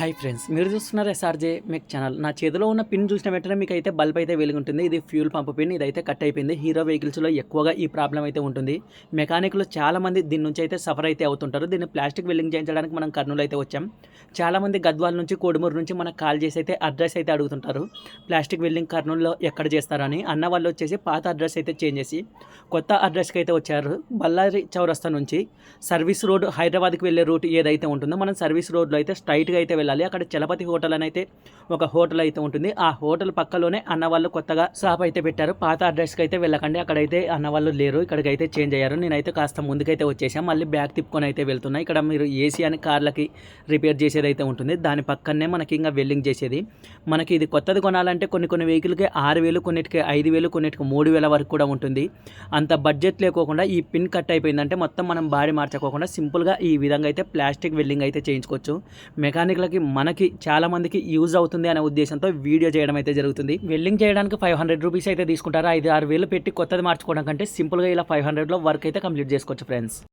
Hi friends, మీరు చూస్తున్నారు SRJ మెక్ channel. నా చేతిలో ఉన్న పిన్ చూసిన వెంటనే మీకు అయితే బల్బ్ అయితే వెలుగుంటుంది. ఇది ఫ్యూల్ పంప్ పిన్. ఇదైతే కట్ అయిపోయింది. హీరో వెహికల్స్లో ఎక్కువగా ఈ ప్రాబ్లం అయితే ఉంటుంది. మెకానిక్లు చాలామంది దీని నుంచి అయితే సఫర్ అయితే అవుతుంటారు. దీన్ని ప్లాస్టిక్ వెల్డింగ్ చేయించడానికి మనం కర్నూలు అయితే వచ్చాం. చాలామంది గద్వాల నుంచి, కోడుమూరు నుంచి మనకు కాల్ చేసి అయితే అడ్రస్ అయితే అడుగుతుంటారు. ప్లాస్టిక్ వెల్డింగ్ కర్నూలులో ఎక్కడ చేస్తారని. అన్న వాళ్ళు వచ్చేసి పాత అడ్రస్ అయితే చేంజ్ చేసి కొత్త అడ్రస్కి అయితే వచ్చారు. బళ్ళారి చౌరస్తా నుంచి సర్వీస్ రోడ్ హైదరాబాద్కి వెళ్ళే రూట్ ఏదైతే ఉంటుందో మనం సర్వీస్ రోడ్లో అయితే స్ట్రైట్గా అయితే వెళ్ళాలి. అక్కడ చలపతి హోటల్ అని అయితే ఒక హోటల్ అయితే ఉంటుంది. ఆ హోటల్ పక్కలోనే అన్నవాళ్ళు కొత్తగా షాప్ అయితే పెట్టారు. పాత అడ్రస్కి అయితే వెళ్ళకండి, అక్కడైతే అన్నవాళ్ళు లేరు. ఇక్కడికైతే చేంజ్ అయ్యారు. నేనైతే కాస్త ముందుకైతే వచ్చేసాం. మళ్ళీ బ్యాగ్ తిప్పుకొని అయితే వెళ్తున్నా. ఇక్కడ మీరు ఏసీ అని కార్లకి రిపేర్ చేసేది అయితే ఉంటుంది. దాని పక్కనే మనకి ఇంకా వెల్డింగ్ చేసేది. మనకి ఇది కొత్తది కొనాలంటే కొన్ని వెహికల్కి 6,000, కొన్నిటికి 5,000, కొన్నిటికి 3,000 వరకు కూడా ఉంటుంది. అంత బడ్జెట్ లేకోకుండా ఈ పిన్ కట్ అయిపోయిందంటే మొత్తం మనం బాడీ మార్చుకోకుండా సింపుల్గా ఈ విధంగా అయితే ప్లాస్టిక్ వెల్డింగ్ అయితే చేయించుకోవచ్చు. మెకానిక్లకి మనకి చాలా మందికి యూజ్ అవుతుంది అనే ఉద్దేశంతో వీడియో చేయడం అయితే జరుగుతుంది. వెల్డింగ్ చేయడానికి 500 రూపీస్ అయితే తీసుకుంటారు. 5-6 వేలు పెట్టి కొత్తది మార్చుకోవడం కంటే సింపుల్గా ఇలా 500లో వర్క్ అయితే కంప్లీట్ చేసుకోవచ్చు ఫ్రెండ్స్.